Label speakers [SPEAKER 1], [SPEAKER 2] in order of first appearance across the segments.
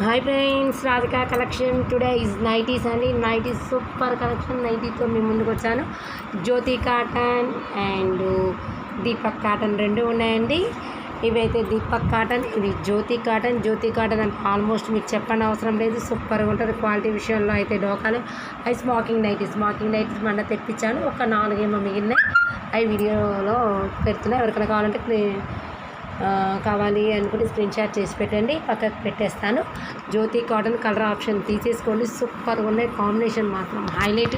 [SPEAKER 1] Hi friends, Radhika collection today is nighties అండి. Nighties super collection. నైటీతో మీ ముందుకు వచ్చాను. Jyoti cotton and Deepak cotton రెండు ఉన్నాయండి. ఇవైతే దీపక్ కాటన్, ఇది జ్యోతి కాటన్. జ్యోతి కాటన్ అంటే ఆల్మోస్ట్ మీకు చెప్పని అవసరం లేదు, సూపర్గా ఉంటుంది. క్వాలిటీ విషయంలో అయితే డోకాలు. అవి స్మాకింగ్ నైటీస్ మొన్న తెప్పించాను. ఒక 4 ఏమో మిగిలినాయి. అవి వీడియోలో పెడుతున్నాయి. ఎవరికైనా కావాలి అనుకుంటే స్క్రీన్ షాట్ చేసి పెట్టండి, పక్కకు పెట్టేస్తాను. జ్యోతి కాటన్ కలర్ ఆప్షన్ తీసేసుకోండి. సూపర్గా ఉన్నాయి. కాంబినేషన్ మాత్రం హైలైట్.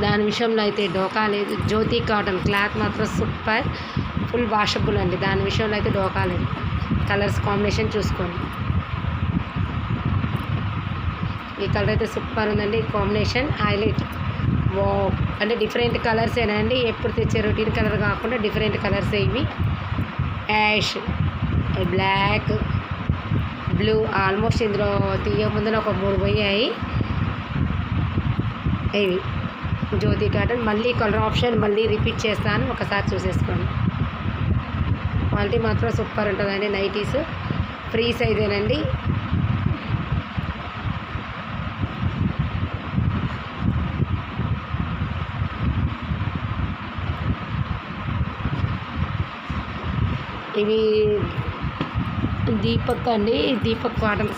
[SPEAKER 1] దాని విషయంలో అయితే డోకా లేదు. జ్యోతి కాటన్ క్లాత్ మాత్రం సూపర్, ఫుల్ వాషబుల్ అండి. దాని విషయంలో అయితే డోకా లేదు. కలర్స్ కాంబినేషన్ చూసుకోండి. ఈ కలర్ అయితే సూపర్ ఉందండి. Combination highlight. వా అంటే డిఫరెంట్ కలర్సేనండి. ఎప్పుడు తెచ్చే రొటీన్ కలర్ కాకుండా డిఫరెంట్ కలర్సే ఇవి. Ash, black, blue. ఆల్మోస్ట్ ఇందులో తీయ ముందున ఒక 3 పోయాయి. ఇవి జ్యోతి కాటన్. మళ్ళీ కలర్ ఆప్షన్ మళ్ళీ రిపీట్ చేస్తాను, ఒకసారి చూసేసుకోండి. క్వాలిటీ మాత్రం సూపర్ ఉంటుందండి. నైటీస్ ఫ్రీ సైజేనండి. ఇవి దీపక్ అండి. దీపక్ కాటన్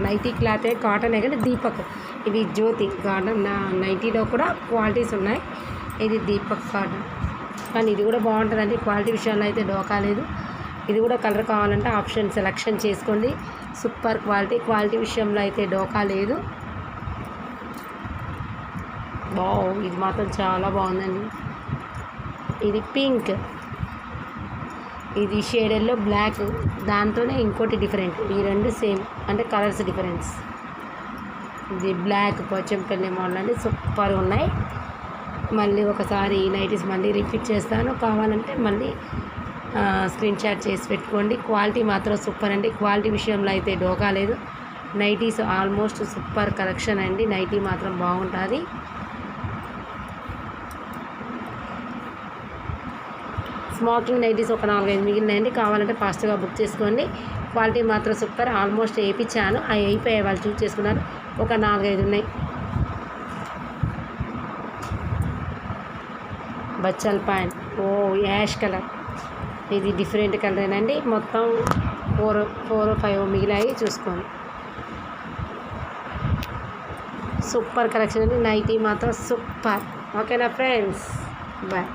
[SPEAKER 1] నైటీ క్లాతే కాటనే కానీ దీపక్. ఇవి జ్యోతి కాటన్. నైటీలో కూడా క్వాలిటీస్ ఉన్నాయి. ఇది దీపక్ కాటన్, కానీ ఇది కూడా బాగుంటుందండి. క్వాలిటీ విషయంలో అయితే డోకా లేదు. ఇది కూడా కలర్ కావాలంటే ఆప్షన్ సెలెక్షన్ చేసుకోండి. సూపర్ క్వాలిటీ విషయంలో అయితే డోకా లేదు. ఇది మాత్రం చాలా బాగుందండి. ఇది పింక్, ఇది షేడెల్లో బ్లాక్, దాంట్లోనే ఇంకోటి డిఫరెంట్. ఈ రెండు సేమ్ అంటే కలర్స్ డిఫరెన్స్. ఇది బ్లాక్ పోచంపల్లి మోడల్ అండి. సూపర్ ఉన్నాయి. మళ్ళీ ఒకసారి ఈ నైటీస్ మళ్ళీ రిపీట్ చేస్తాను. కావాలంటే మళ్ళీ స్క్రీన్ షాట్ చేసి పెట్టుకోండి. క్వాలిటీ మాత్రం సూపర్ అండి. క్వాలిటీ విషయంలో అయితే డోకా లేదు. నైటీస్ ఆల్మోస్ట్ సూపర్ కలెక్షన్ అండి. నైటీ మాత్రం బాగుంటుంది. స్మోకింగ్ నైటీస్ ఒక 4-5 మిగిలినాయండి. కావాలంటే ఫాస్ట్గా బుక్ చేసుకోండి. క్వాలిటీ మాత్రం సూపర్. ఆల్మోస్ట్ వేయించాను, అవి అయిపోయాయి, వాళ్ళు చూస్ చేసుకున్నారు. ఒక 4-5 ఉన్నాయి. బచ్చల్ ప్యాంట్, యాష్ కలర్. ఇది డిఫరెంట్ కలరేనండి. మొత్తం 4-5 మిగిలాయి, చూసుకోండి. సూపర్ కలెక్షన్ అండి. నైటీ మాత్రం సూపర్. ఓకేనా ఫ్రెండ్స్, బాయ్.